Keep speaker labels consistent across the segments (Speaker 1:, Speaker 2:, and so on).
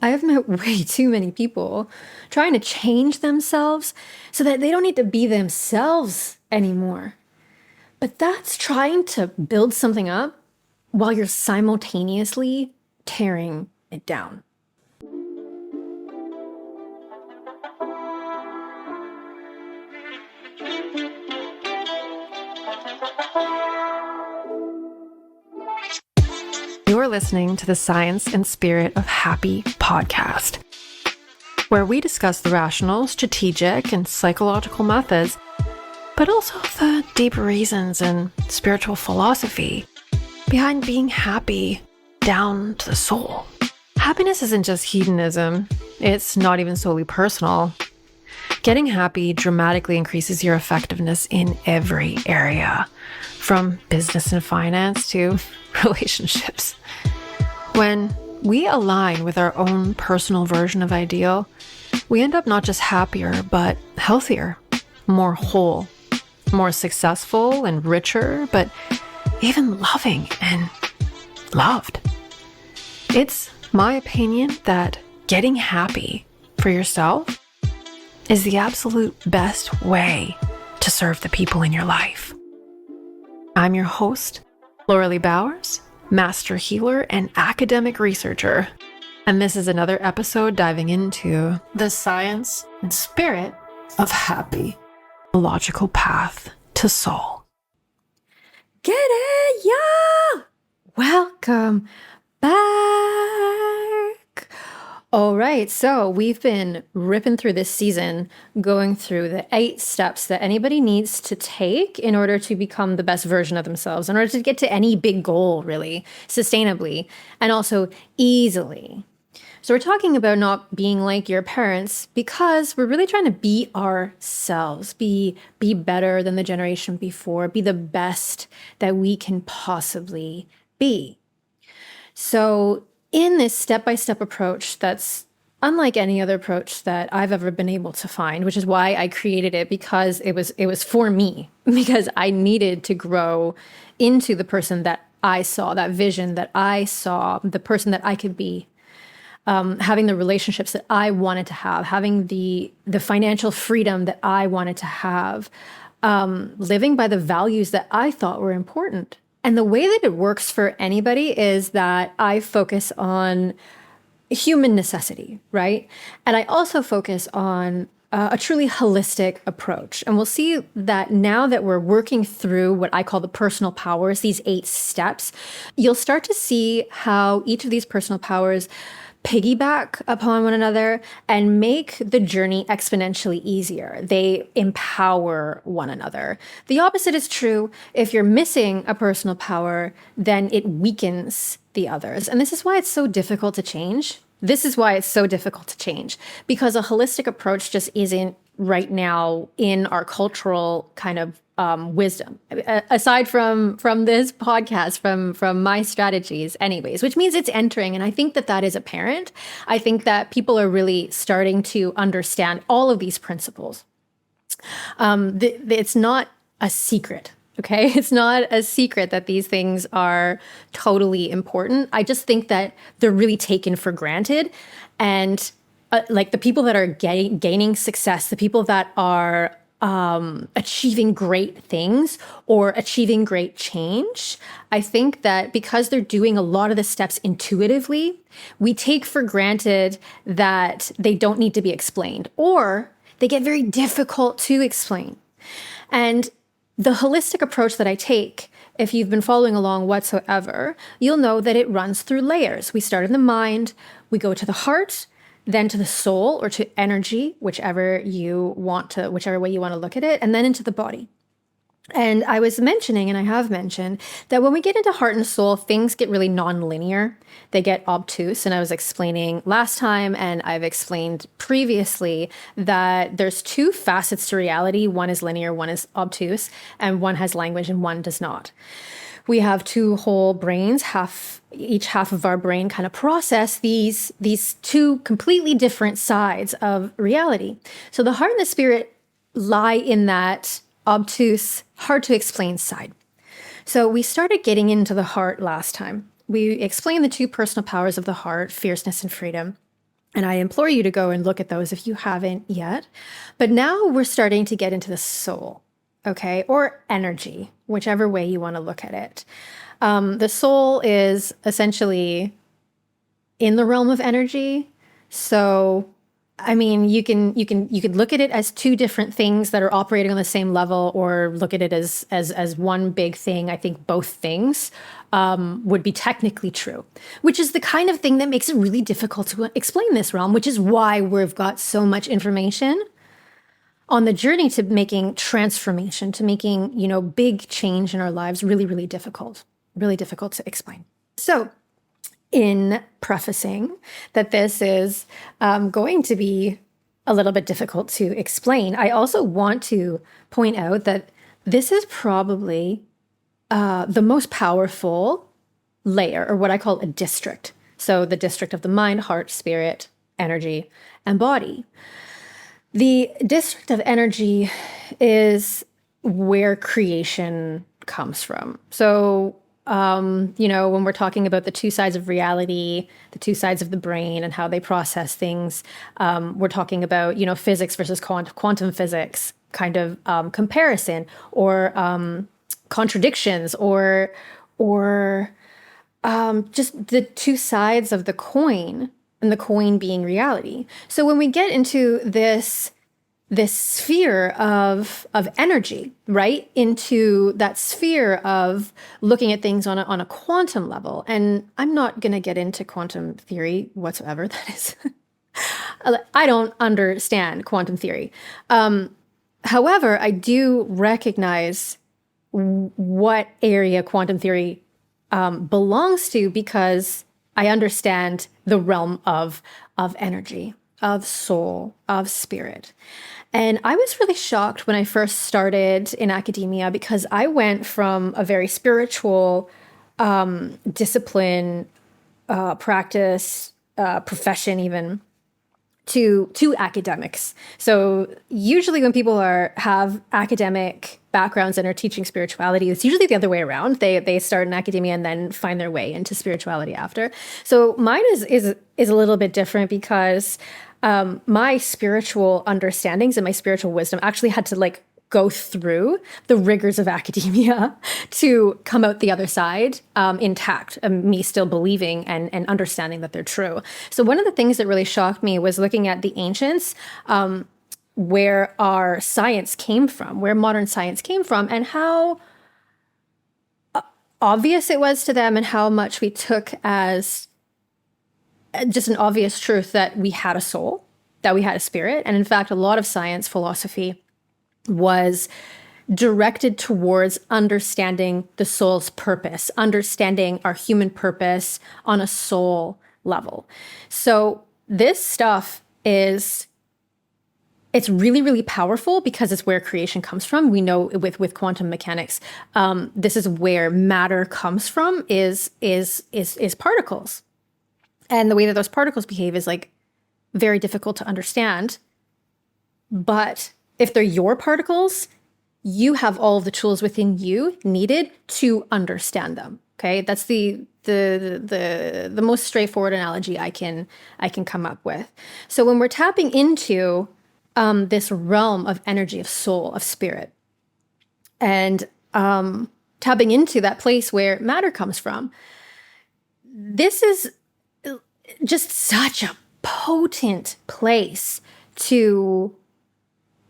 Speaker 1: I have met way too many people trying to change themselves so that they don't need to be themselves anymore. But that's trying to build something up while you're simultaneously tearing it down. You're listening to the Science and Spirit of Happy podcast, where we discuss the rational, strategic, and psychological methods, but also the deep reasons and spiritual philosophy behind being happy down to the soul. Happiness isn't just hedonism. It's not even solely personal. Getting happy dramatically increases your effectiveness in every area, from business and finance to relationships. When we align with our own personal version of ideal, we end up not just happier, but healthier, more whole, more successful and richer, but even loving and loved. It's my opinion that getting happy for yourself is the absolute best way to serve the people in your life. I'm your host, Laura Lee Bowers, master healer and academic researcher. And this is another episode diving into the science and spirit of happy, a logical path to soul. Get it, yeah! Welcome back. All right, so we've been ripping through this season, going through the 8 steps that anybody needs to take in order to become the best version of themselves, in order to get to any big goal, really, sustainably, and also easily. So we're talking about not being like your parents because we're really trying to be ourselves, be better than the generation before, be the best that we can possibly be. So in this step-by-step approach that's unlike any other approach that I've ever been able to find, which is why I created it, because it was for me, because I needed to grow into the person that I saw, that vision that I saw, the person that I could be, having the relationships that I wanted to have, having the financial freedom that I wanted to have, living by the values that I thought were important. And the way that it works for anybody is that I focus on human necessity, right? And I also focus on a truly holistic approach. And we'll see that now that we're working through what I call the personal powers, these 8 steps, you'll start to see how each of these personal powers piggyback upon one another and make the journey exponentially easier. They empower one another. The opposite is true. If you're missing a personal power, then it weakens the others. And this is why it's so difficult to change. This is why it's so difficult to change, because a holistic approach just isn't right now in our cultural kind of wisdom, aside from this podcast, from my strategies anyways, which means it's entering. And I think that is apparent. I think that people are really starting to understand all of these principles. It's not a secret. Okay, it's not a secret that these things are totally important. I just think that they're really taken for granted. And like the people that are gaining success, the people that are achieving great things or achieving great change, I think that because they're doing a lot of the steps intuitively, we take for granted that they don't need to be explained, or they get very difficult to explain. And the holistic approach that I take, if you've been following along whatsoever, you'll know that it runs through layers. We start in the mind, we go to the heart, then to the soul or to energy, whichever way you want to look at it, and then into the body. And I was mentioning, and I have mentioned, that when we get into heart and soul, things get really non-linear. They get obtuse. And I was explaining last time, and I've explained previously, that there's 2 facets to reality. One is linear, one is obtuse, and one has language and one does not. We have 2 whole brains, each half of our brain kind of process these 2 completely different sides of reality. So the heart and the spirit lie in that obtuse, hard to explain side. So we started getting into the heart last time. We explained the 2 personal powers of the heart, fierceness and freedom. And I implore you to go and look at those if you haven't yet. But now we're starting to get into the soul, okay, or energy, whichever way you want to look at it. The soul is essentially in the realm of energy. So, I mean, you could look at it as two different things that are operating on the same level, or look at it as one big thing. I think both things would be technically true, which is the kind of thing that makes it really difficult to explain this realm, which is why we've got so much information on the journey to making transformation, to making, big change in our lives really difficult to explain. So, in prefacing that this is going to be a little bit difficult to explain, I also want to point out that this is probably the most powerful layer, or what I call a district. So the district of the mind, heart, spirit, energy, and body. The district of energy is where creation comes from. So when we're talking about the two sides of reality, the two sides of the brain and how they process things, we're talking about, physics versus quantum physics kind of comparison, or contradictions, or just the two sides of the coin, and the coin being reality. So when we get into this sphere of energy, right? Into that sphere of looking at things on a quantum level. And I'm not going to get into quantum theory whatsoever. That is, I don't understand quantum theory. However, I do recognize what area quantum theory belongs to, because I understand the realm of energy, of soul, of spirit. And I was really shocked when I first started in academia, because I went from a very spiritual discipline, practice, profession even, to academics. So usually when people have academic backgrounds and are teaching spirituality, it's usually the other way around. They start in academia and then find their way into spirituality after. So mine is a little bit different, because my spiritual understandings and my spiritual wisdom actually had to go through the rigors of academia to come out the other side intact, me still believing and understanding that they're true. So one of the things that really shocked me was looking at the ancients, where our science came from, where modern science came from, and how obvious it was to them, and how much we took as just an obvious truth that we had a soul, that we had a spirit. And in fact, a lot of science, philosophy, was directed towards understanding the soul's purpose, understanding our human purpose on a soul level. So this stuff it's really powerful, because it's where creation comes from. We know with quantum mechanics, this is where matter comes from, is particles. And the way that those particles behave is very difficult to understand. But if they're your particles, you have all of the tools within you needed to understand them. Okay, that's the most straightforward analogy I can come up with. So when we're tapping into this realm of energy, of soul, of spirit, and tapping into that place where matter comes from, this is just such a potent place to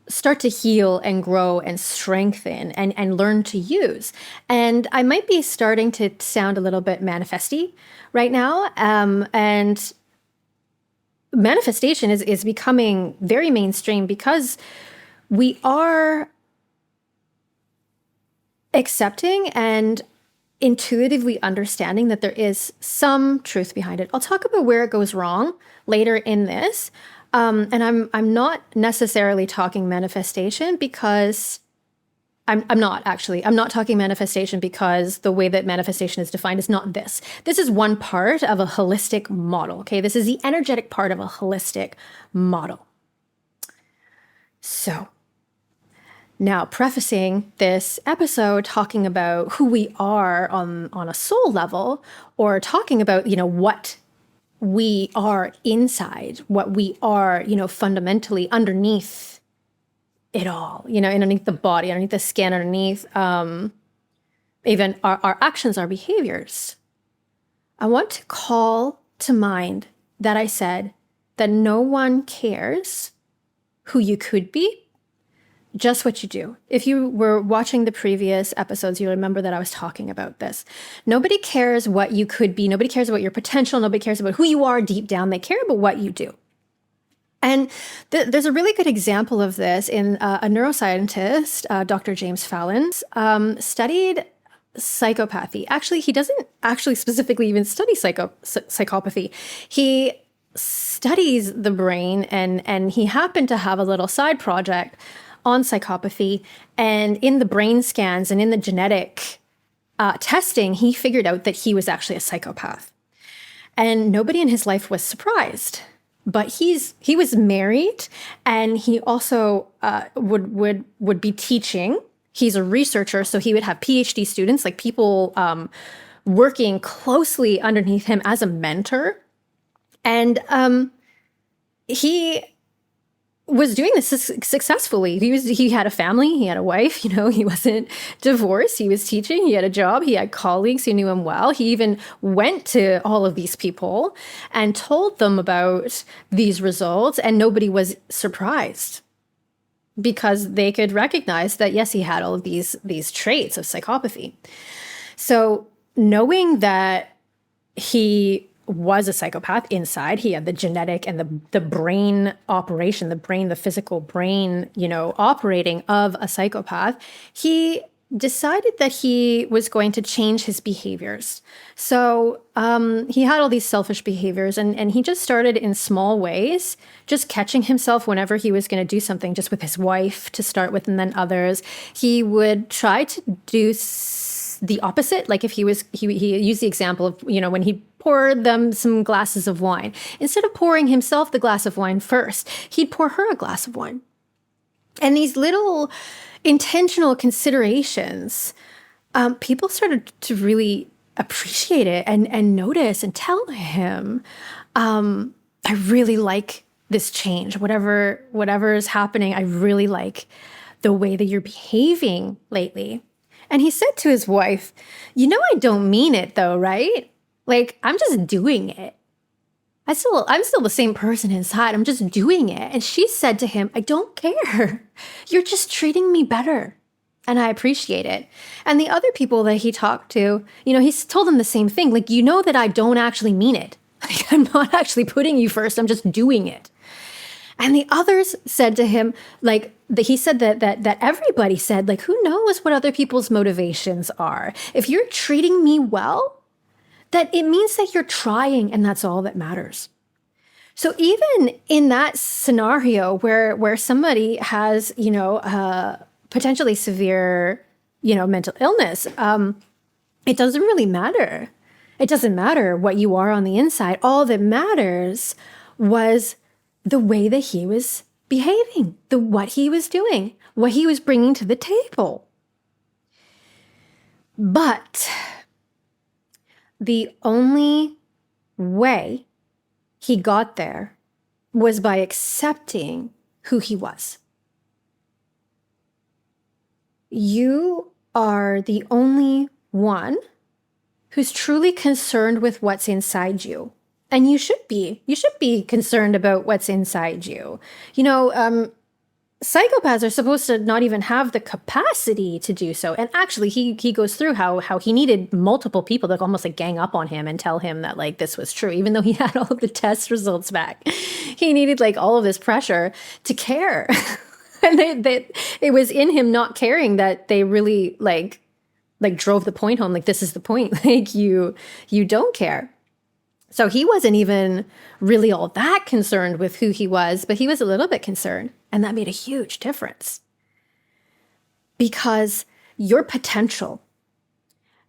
Speaker 1: start to heal and grow and strengthen and learn to use. And I might be starting to sound a little bit manifesty right now. And manifestation is becoming very mainstream, because we are accepting and intuitively understanding that there is some truth behind it. I'll talk about where it goes wrong later in this. And I'm not necessarily talking manifestation, because I'm not talking manifestation, because the way that manifestation is defined is not this. This is one part of a holistic model. Okay. This is the energetic part of a holistic model. So now, prefacing this episode, talking about who we are on a soul level, or talking about, what we are inside, what we are, fundamentally underneath it all, underneath the body, underneath the skin, underneath even our actions, our behaviors. I want to call to mind that I said that no one cares who you could be, just what you do. If you were watching the previous episodes, you'll remember that I was talking about this. Nobody cares what you could be. Nobody cares about your potential. Nobody cares about who you are deep down. They care about what you do. And there's a really good example of this in a neuroscientist, Dr. James Fallon, studied psychopathy. Actually, he doesn't actually specifically even study psychopathy. He studies the brain, and he happened to have a little side project on psychopathy. And in the brain scans and in the genetic testing, he figured out that he was actually a psychopath. And nobody in his life was surprised. But he was married, and he also would be teaching. He's a researcher, so he would have PhD students, like people working closely underneath him as a mentor. And he was doing this successfully. He had a family, he had a wife, he wasn't divorced, he was teaching, he had a job, he had colleagues who knew him well. He even went to all of these people and told them about these results, and nobody was surprised because they could recognize that, yes, he had all of these traits of psychopathy. So knowing that he was a psychopath inside, he had the genetic and the brain operation, the physical brain, operating of a psychopath, he decided that he was going to change his behaviors. So he had all these selfish behaviors, and he just started in small ways, just catching himself whenever he was going to do something, just with his wife to start with, and then others. He would try to do the opposite. Like if he used the example of, when he poured them some glasses of wine, instead of pouring himself the glass of wine first, he'd pour her a glass of wine. And these little intentional considerations, people started to really appreciate it and notice and tell him, I really like this change, whatever is happening. I really like the way that you're behaving lately. And he said to his wife, I don't mean it though, right? Like, I'm just doing it. I'm still the same person inside. I'm just doing it. And she said to him, I don't care. You're just treating me better. And I appreciate it. And the other people that he talked to, he's told them the same thing. Like, that I don't actually mean it. Like, I'm not actually putting you first. I'm just doing it. And the others said to him, he said that everybody said, like, who knows what other people's motivations are? If you're treating me well, that it means that you're trying, and that's all that matters. So even in that scenario where somebody has, potentially severe, mental illness, it doesn't really matter. It doesn't matter what you are on the inside. All that matters was the way that he was behaving, what he was doing, what he was bringing to the table. But the only way he got there was by accepting who he was. You are the only one who's truly concerned with what's inside you. And you should be. You should be concerned about what's inside you. Psychopaths are supposed to not even have the capacity to do so. And actually, he goes through how he needed multiple people to almost gang up on him and tell him that this was true, even though he had all of the test results back. He needed all of this pressure to care. And it was in him not caring that they really drove the point home. This is the point. You don't care. So he wasn't even really all that concerned with who he was, but he was a little bit concerned. And that made a huge difference. Because your potential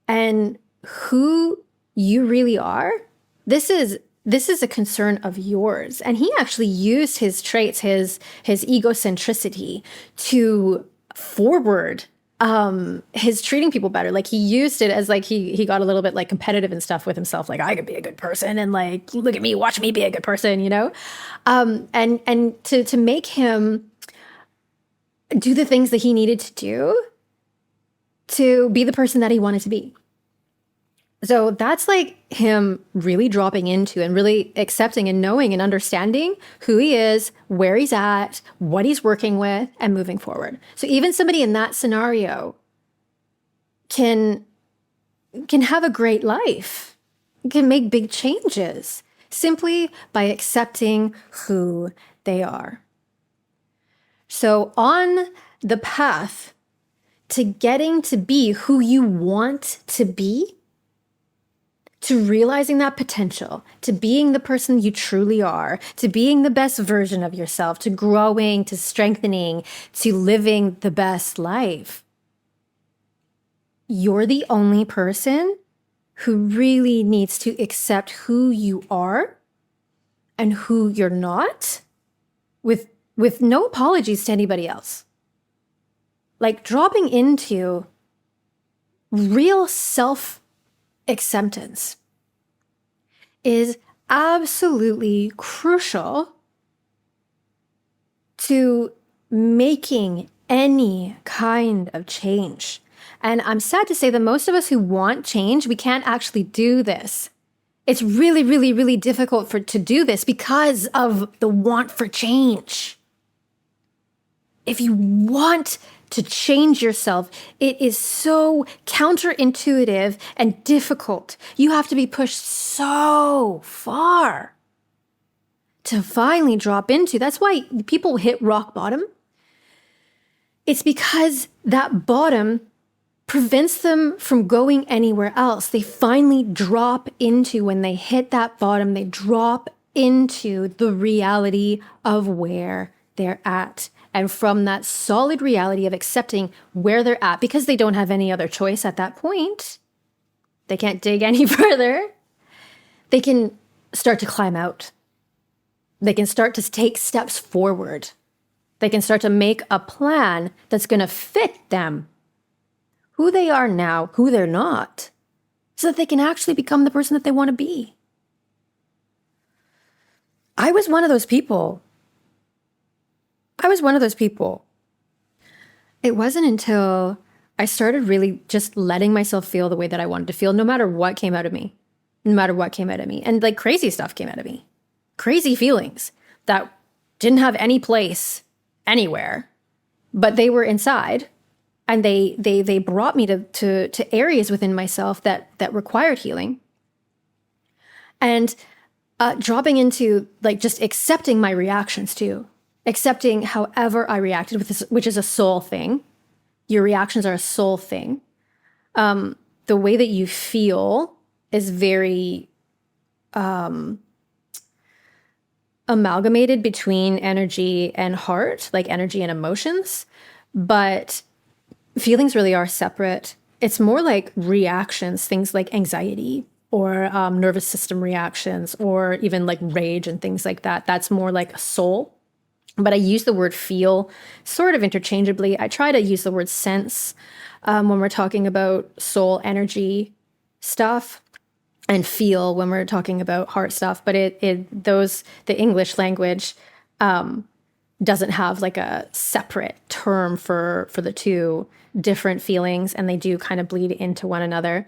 Speaker 1: and who you really are, this is a concern of yours. And he actually used his traits, his egocentricity to forward his treating people better. Like he used it as like he got a little bit like competitive and stuff with himself. Like I could be a good person and like look at me, watch me be a good person, you know? And to make him do the things that he needed to do to be the person that he wanted to be. So that's like him really dropping into and really accepting and knowing and understanding who he is, where he's at, what he's working with, and moving forward. So even somebody in that scenario can have a great life, can make big changes simply by accepting who they are. So on the path to getting to be who you want to be, to realizing that potential, to being the person you truly are, to being the best version of yourself, to growing, to strengthening, to living the best life, you're the only person who really needs to accept who you are and who you're not with no apologies to anybody else. Like dropping into real self-acceptance is absolutely crucial to making any kind of change. And I'm sad to say that most of us who want change, we can't actually do this. It's really, really, really difficult to do this because of the want for change. If you want to change yourself, it is so counterintuitive and difficult. You have to be pushed so far to finally drop into. That's why people hit rock bottom. It's because that bottom prevents them from going anywhere else. They finally drop into, when they hit that bottom, they drop into the reality of where they're at. And from that solid reality of accepting where they're at, because they don't have any other choice at that point, they can't dig any further, they can start to climb out. They can start to take steps forward. They can start to make a plan that's going to fit them, who they are now, who they're not, so that they can actually become the person that they want to be. I was one of those people. It wasn't until I started really just letting myself feel the way that I wanted to feel, no matter what came out of me. And like crazy stuff came out of me. Crazy feelings that didn't have any place anywhere, but they were inside. And they brought me to areas within myself that required healing. And dropping into like just accepting my reactions too. Accepting however I reacted with this, which is a soul thing. Your reactions are a soul thing. The way that you feel is very amalgamated between energy and heart, like energy and emotions. But feelings really are separate. It's more like reactions, things like anxiety or nervous system reactions, or even like rage and things like that. That's more like a soul. But I use the word feel sort of interchangeably. I try to use the word sense when we're talking about soul energy stuff, and feel when we're talking about heart stuff. But the English language doesn't have like a separate term for the two different feelings, and they do kind of bleed into one another.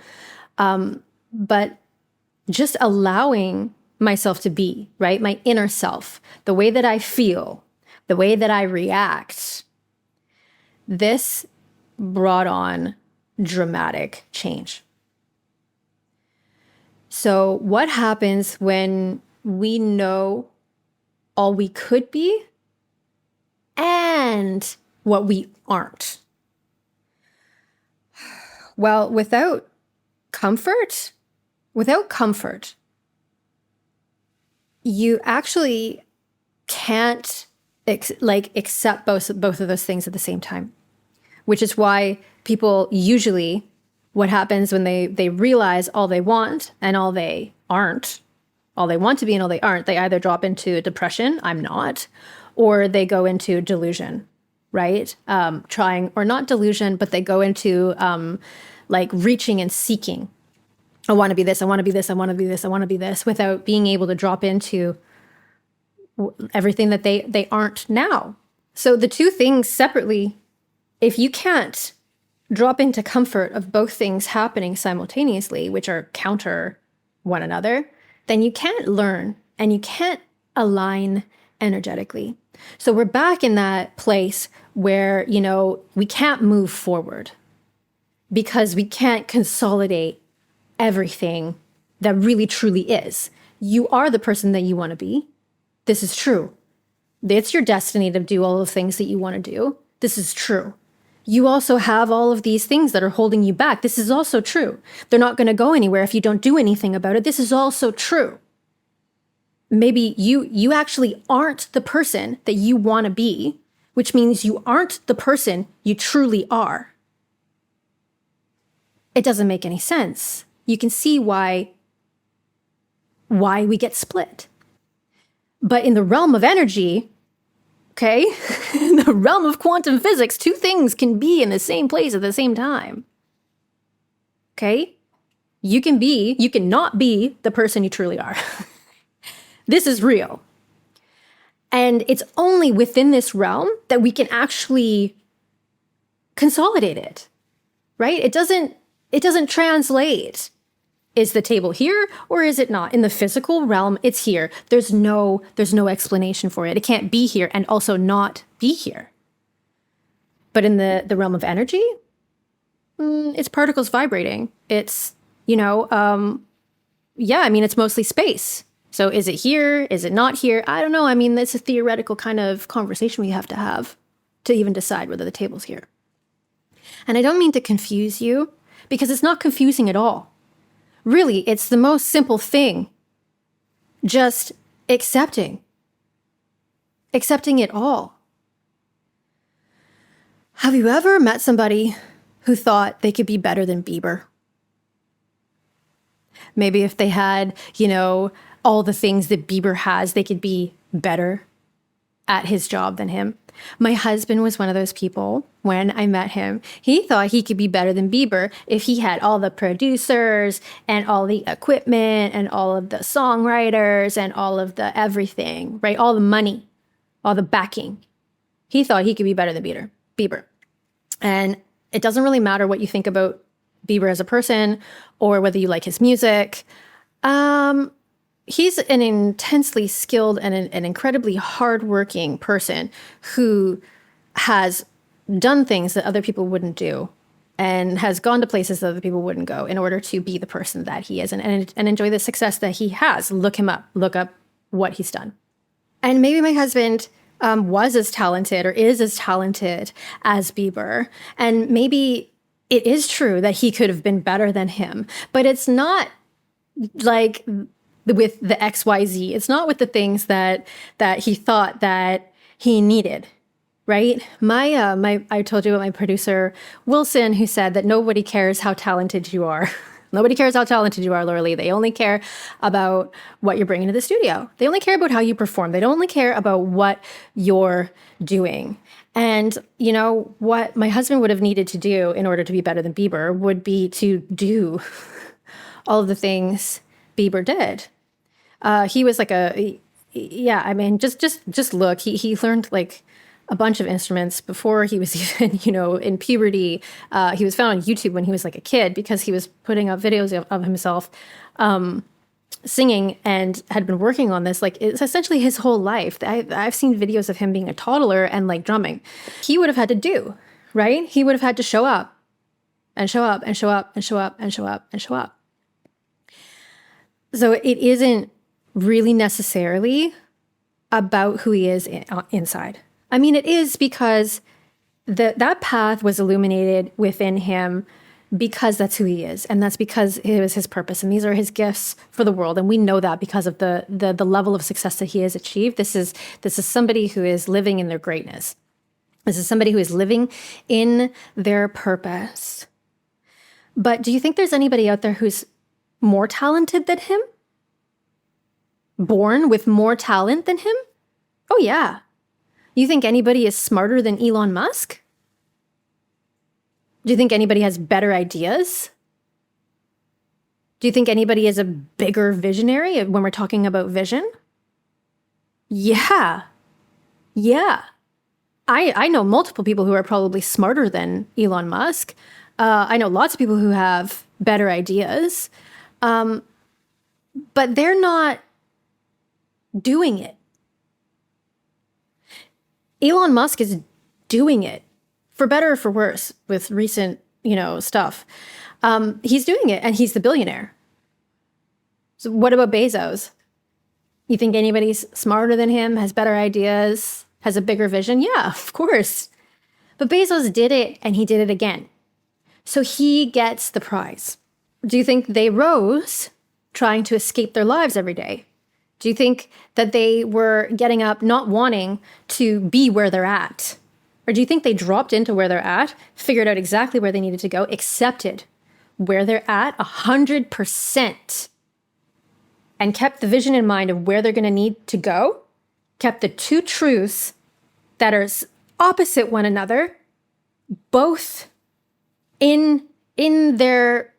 Speaker 1: But just allowing myself to be, right? My inner self, the way that I feel, the way that I react, this brought on dramatic change. So what happens when we know all we could be and what we aren't? Well, without comfort, you actually can't accept both of those things at the same time, which is why people usually, what happens when they realize all they want and all they aren't, all they want to be and all they aren't, they either drop into depression, I'm not, or they go into delusion. right? Trying, or not delusion, but they go into like reaching and seeking. I want to be this, I want to be this, I want to be this, I want to be this, without being able to drop into everything that they aren't now. So the two things separately, if you can't drop into comfort of both things happening simultaneously, which are counter one another, then you can't learn and you can't align energetically. So we're back in that place where, we can't move forward because we can't consolidate everything that really truly is. You are the person that you want to be. This is true. It's your destiny to do all the things that you want to do. This is true. You also have all of these things that are holding you back. This is also true. They're not going to go anywhere if you don't do anything about it. This is also true. Maybe you actually aren't the person that you want to be, which means you aren't the person you truly are. It doesn't make any sense. You can see why we get split. But in the realm of energy, okay, in the realm of quantum physics, two things can be in the same place at the same time. Okay? You cannot be the person you truly are. This is real. And it's only within this realm that we can actually consolidate it, right? It doesn't translate. Is the table here or is it not? In the physical realm, it's here. There's no explanation for it. It can't be here and also not be here. But in the realm of energy, it's particles vibrating. It's, it's mostly space. So is it here? Is it not here? I don't know. I mean, that's a theoretical kind of conversation we have to even decide whether the table's here. And I don't mean to confuse you, because it's not confusing at all. Really, it's the most simple thing. Just accepting it all. Have you ever met somebody who thought they could be better than Bieber? Maybe if they had, all the things that Bieber has, they could be better at his job than him. My husband was one of those people. When I met him, he thought he could be better than Bieber if he had all the producers and all the equipment and all of the songwriters and all of the everything, right? All the money, all the backing. He thought he could be better than Bieber. And it doesn't really matter what you think about Bieber as a person or whether you like his music. He's an intensely skilled and an incredibly hardworking person who has done things that other people wouldn't do and has gone to places that other people wouldn't go in order to be the person that he is and enjoy the success that he has. Look him up. Look up what he's done. And maybe my husband was as talented or is as talented as Bieber. And maybe it is true that he could have been better than him, but it's not like with the XYZ. It's not with the things that he thought that he needed, right? I told you about my producer, Wilson, who said that nobody cares how talented you are. Nobody cares how talented you are, Laura Lee. They only care about what you're bringing to the studio. They only care about how you perform. They don't only care about what you're doing. And, what my husband would have needed to do in order to be better than Bieber would be to do all of the things Bieber did. He was like just look, he learned like a bunch of instruments before he was even, in puberty. He was found on YouTube when he was like a kid because he was putting up videos of himself singing and had been working on this. Like, it's essentially his whole life. I've seen videos of him being a toddler and like drumming. He would have had to do, right? He would have had to show up and show up and show up and show up and show up and show up. So it isn't really necessarily about who he is inside. I mean, it is because that path was illuminated within him because that's who he is. And that's because it was his purpose. And these are his gifts for the world. And we know that because of the level of success that he has achieved. This is somebody who is living in their greatness. This is somebody who is living in their purpose. But do you think there's anybody out there who's more talented than him? Born with more talent than him? Oh, yeah. You think anybody is smarter than Elon Musk? Do you think anybody has better ideas? Do you think anybody is a bigger visionary when we're talking about vision? Yeah. Yeah. I know multiple people who are probably smarter than Elon Musk. I know lots of people who have better ideas, but they're not doing it. Elon Musk is doing it, for better or for worse, with recent, stuff. He's doing it, and he's the billionaire. So what about Bezos? You think anybody's smarter than him, has better ideas, has a bigger vision? Yeah, of course. But Bezos did it, and he did it again. So he gets the prize. Do you think they rose trying to escape their lives every day? Do you think that they were getting up not wanting to be where they're at? Or do you think they dropped into where they're at, figured out exactly where they needed to go, accepted where they're at 100%, and kept the vision in mind of where they're going to need to go, kept the two truths that are opposite one another, both in their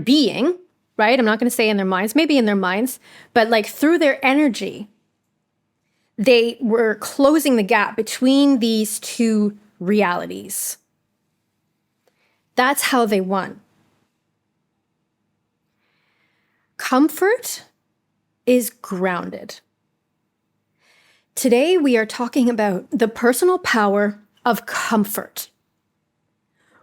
Speaker 1: being, right? I'm not going to say in their minds, maybe in their minds, but like through their energy, they were closing the gap between these two realities. That's how they won. Comfort is grounded. Today, we are talking about the personal power of comfort,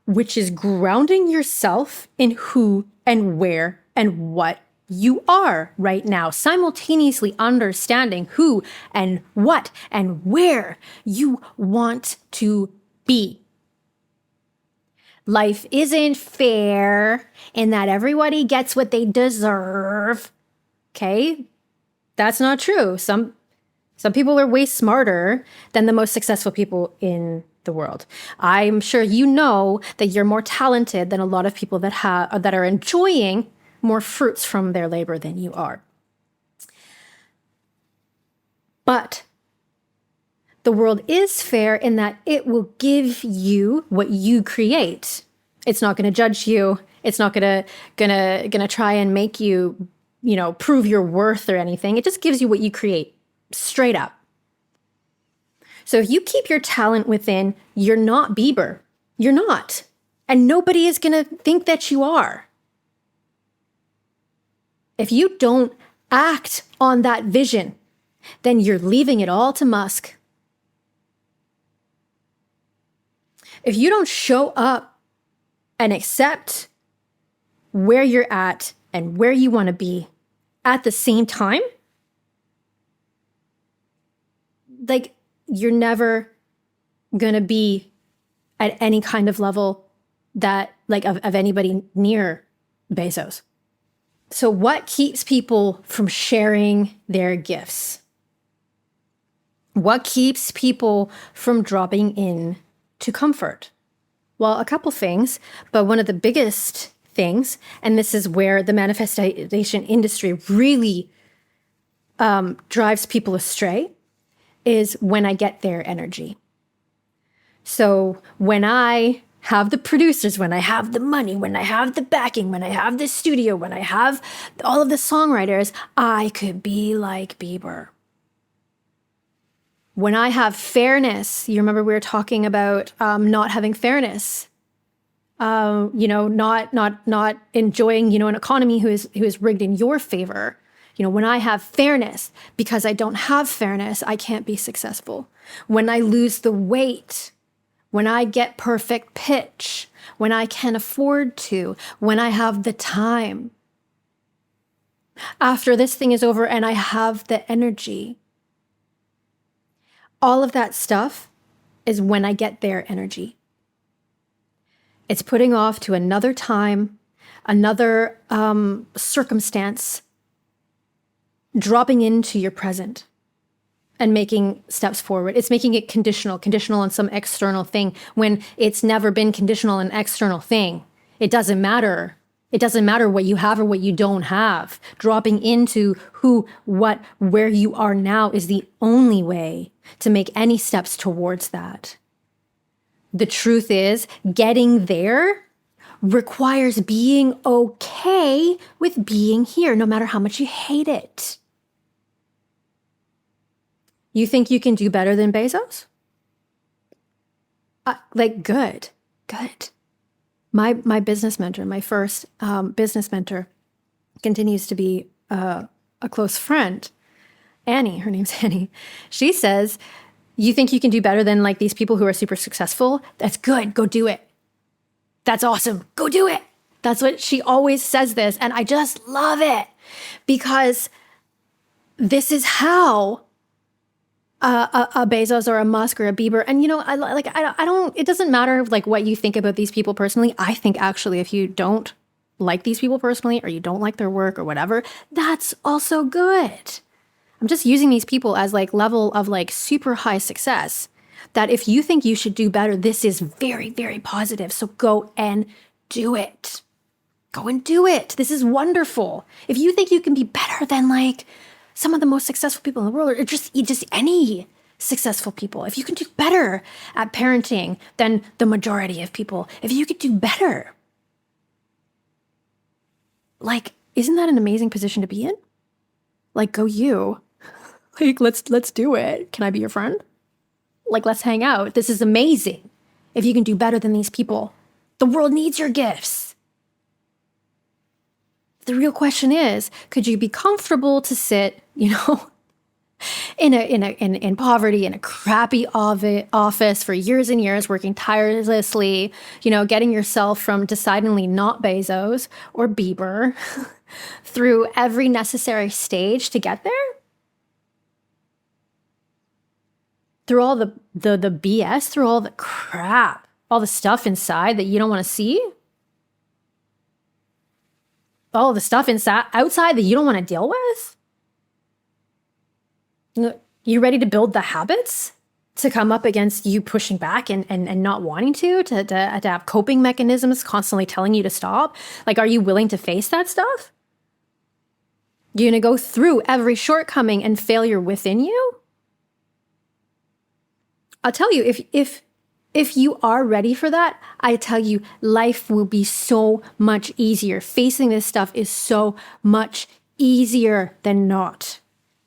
Speaker 1: which is grounding yourself in who and where and what you are right now, simultaneously understanding who and what and where you want to be. Life isn't fair in that everybody gets what they deserve. Okay? That's not true. Some people are way smarter than the most successful people in the world. I'm sure you know that you're more talented than a lot of people that are enjoying more fruits from their labor than you are. But the world is fair in that it will give you what you create. It's not going to judge you. It's not going to try and make you, prove your worth or anything. It just gives you what you create, straight up. So if you keep your talent within, you're not Bieber. You're not. And nobody is going to think that you are. If you don't act on that vision, then you're leaving it all to Musk. If you don't show up and accept where you're at and where you want to be at the same time, like, you're never going to be at any kind of level that, like, of anybody near Bezos. So what keeps people from sharing their gifts? What keeps people from dropping in to comfort? Well, a couple things, but one of the biggest things, and this is where the manifestation industry really drives people astray, is when I get their energy. So when I have the producers, when I have the money, when I have the backing, when I have the studio, when I have all of the songwriters, I could be like Bieber. When I have fairness, you remember we were talking about not having fairness, not enjoying, an economy who is rigged in your favor. When I have fairness, because I don't have fairness, I can't be successful. When I lose the weight, when I get perfect pitch, when I can afford to, when I have the time. After this thing is over and I have the energy. All of that stuff is when I get their energy. It's putting off to another time, another circumstance, dropping into your present and making steps forward. It's making it conditional on some external thing when it's never been conditional on an external thing. It doesn't matter. It doesn't matter what you have or what you don't have. Dropping into who, what, where you are now is the only way to make any steps towards that. The truth is, getting there requires being okay with being here, no matter how much you hate it. You think you can do better than Bezos? Good. My business mentor, my first business mentor, continues to be a close friend. Annie, her name's Annie. She says, you think you can do better than like these people who are super successful? That's good. Go do it. That's awesome. Go do it. That's what she always says this. And I just love it because this is how a Bezos or a Musk or a Bieber. And, I don't, it doesn't matter like what you think about these people personally. I think actually, if you don't like these people personally, or you don't like their work or whatever, that's also good. I'm just using these people as like level of like super high success, that if you think you should do better, this is very, very positive. So go and do it. Go and do it. This is wonderful. If you think you can be better than like some of the most successful people in the world, or just any successful people, if you can do better at parenting than the majority of people, if you could do better, like, isn't that an amazing position to be in? Like, go you. Like, let's do it. Can I be your friend? Like, let's hang out. This is amazing. If you can do better than these people, the world needs your gifts. The real question is, could you be comfortable to sit, in poverty, in a crappy office for years and years, working tirelessly, getting yourself from decidedly not Bezos or Bieber through every necessary stage to get there? Through all the BS, through all the crap, all the stuff inside that you don't want to see? All the stuff outside that you don't want to deal with? You ready to build the habits to come up against you pushing back and not wanting to have coping mechanisms constantly telling you to stop? Like, are you willing to face that stuff? You're going to go through every shortcoming and failure within you? I'll tell you, if you are ready for that, I tell you, life will be so much easier. Facing this stuff is so much easier than not.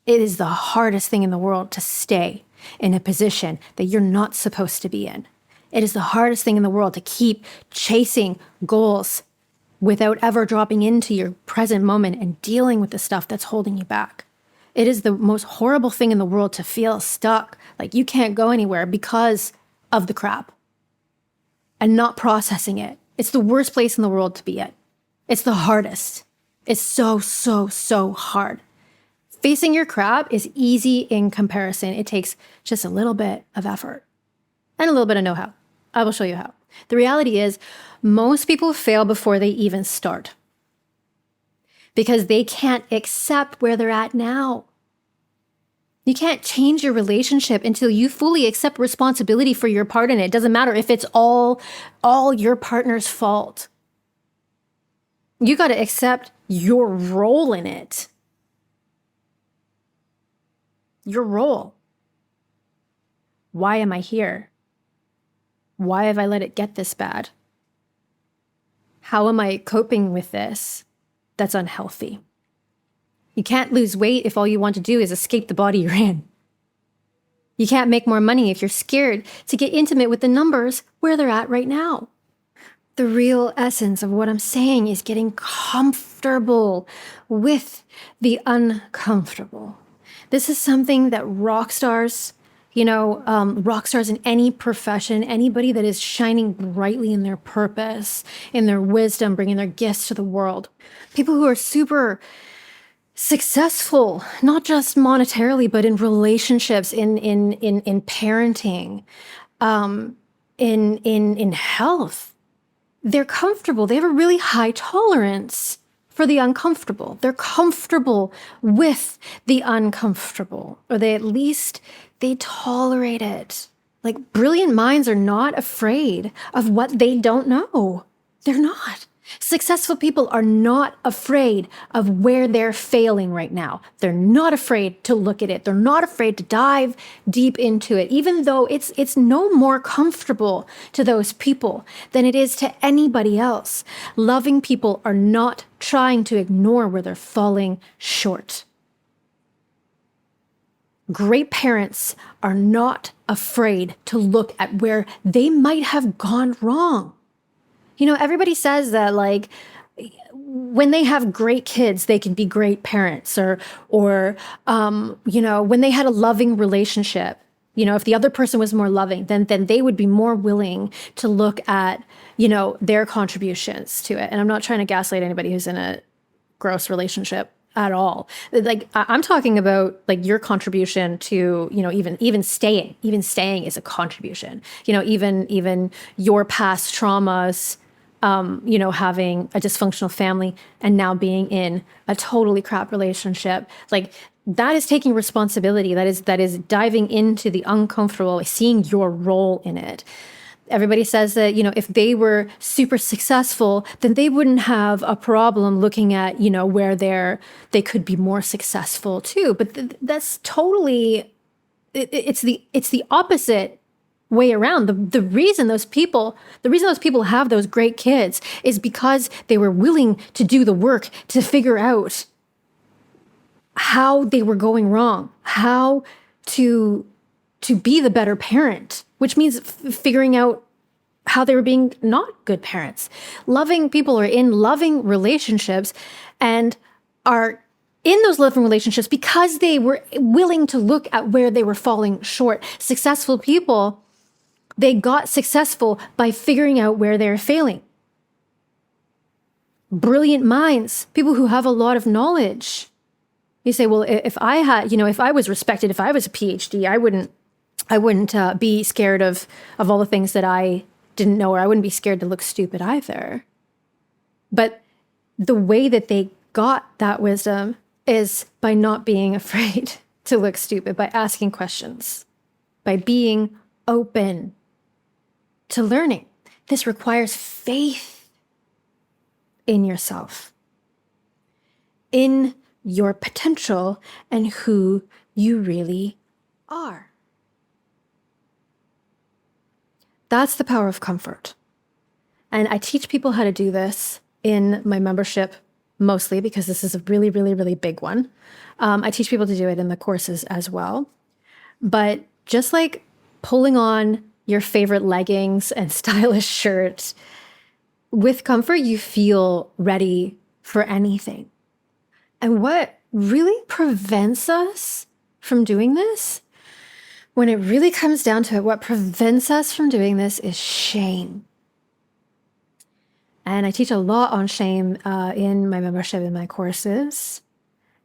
Speaker 1: It is the hardest thing in the world to stay in a position that you're not supposed to be in. It is the hardest thing in the world to keep chasing goals without ever dropping into your present moment and dealing with the stuff that's holding you back. It is the most horrible thing in the world to feel stuck, like you can't go anywhere because of the crap and not processing it. It's the worst place in the world to be at. It's the hardest. It's so, so, so hard. Facing your crap is easy in comparison. It takes just a little bit of effort and a little bit of know-how. I will show you how. The reality is most people fail before they even start because they can't accept where they're at now. You can't change your relationship until you fully accept responsibility for your part in it. It doesn't matter if it's all your partner's fault. You got to accept your role in it. Your role. Why am I here? Why have I let it get this bad? How am I coping with this that's unhealthy? You can't lose weight if all you want to do is escape the body you're in. You can't make more money if you're scared to get intimate with the numbers where they're at right now. The real essence of what I'm saying is getting comfortable with the uncomfortable. This is something that rock stars, rock stars in any profession, anybody that is shining brightly in their purpose, in their wisdom, bringing their gifts to the world. People who are super successful, not just monetarily, but in relationships, in parenting, in health. They're comfortable. They have a really high tolerance for the uncomfortable. They're comfortable with the uncomfortable, or they tolerate it. Like, brilliant minds are not afraid of what they don't know. They're not. Successful people are not afraid of where they're failing right now. They're not afraid to look at it. They're not afraid to dive deep into it, even though it's no more comfortable to those people than it is to anybody else. Loving people are not trying to ignore where they're falling short. Great parents are not afraid to look at where they might have gone wrong. Everybody says that, like, when they have great kids, they can be great parents, or when they had a loving relationship, if the other person was more loving, then they would be more willing to look at, their contributions to it. And I'm not trying to gaslight anybody who's in a gross relationship at all. Like, I'm talking about, like, your contribution to, even staying is a contribution. Even your past traumas, having a dysfunctional family and now being in a totally crap relationship, like, that is taking responsibility. That is diving into the uncomfortable, seeing your role in it. Everybody says that, if they were super successful, then they wouldn't have a problem looking at, where they could be more successful too. But that's totally, it's the opposite way around. The reason those people have those great kids is because they were willing to do the work to figure out how they were going wrong, how to be the better parent, which means figuring out how they were being not good parents. Loving people are in loving relationships and are in those loving relationships because they were willing to look at where they were falling short. Successful people, they got successful by figuring out where they're failing. Brilliant minds, people who have a lot of knowledge. You say, well, if I was respected, if I was a PhD, I wouldn't be scared of all the things that I didn't know, or I wouldn't be scared to look stupid either. But the way that they got that wisdom is by not being afraid to look stupid, by asking questions, by being open to learning. This requires faith in yourself, in your potential, and who you really are. That's the power of comfort. And I teach people how to do this in my membership, mostly because this is a really, really, really big one. I teach people to do it in the courses as well. But just like pulling on your favorite leggings and stylish shirt, with comfort, you feel ready for anything. And what really prevents us from doing this, when it really comes down to it, what prevents us from doing this is shame. And I teach a lot on shame in my membership, in my courses.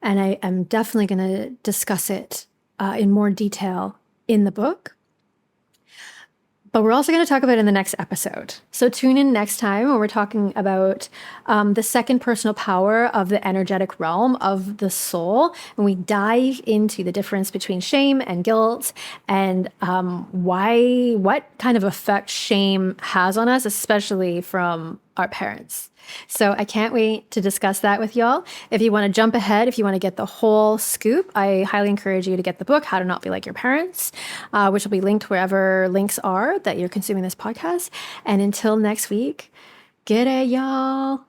Speaker 1: And I am definitely going to discuss it in more detail in the book. But we're also going to talk about it in the next episode. So tune in next time when we're talking about the second personal power of the energetic realm of the soul. And we dive into the difference between shame and guilt and what kind of effect shame has on us, especially from our parents. So I can't wait to discuss that with y'all. If you want to jump ahead, if you want to get the whole scoop, I highly encourage you to get the book, How to Not Be Like Your Parents, which will be linked wherever links are that you're consuming this podcast. And until next week, g'day, y'all.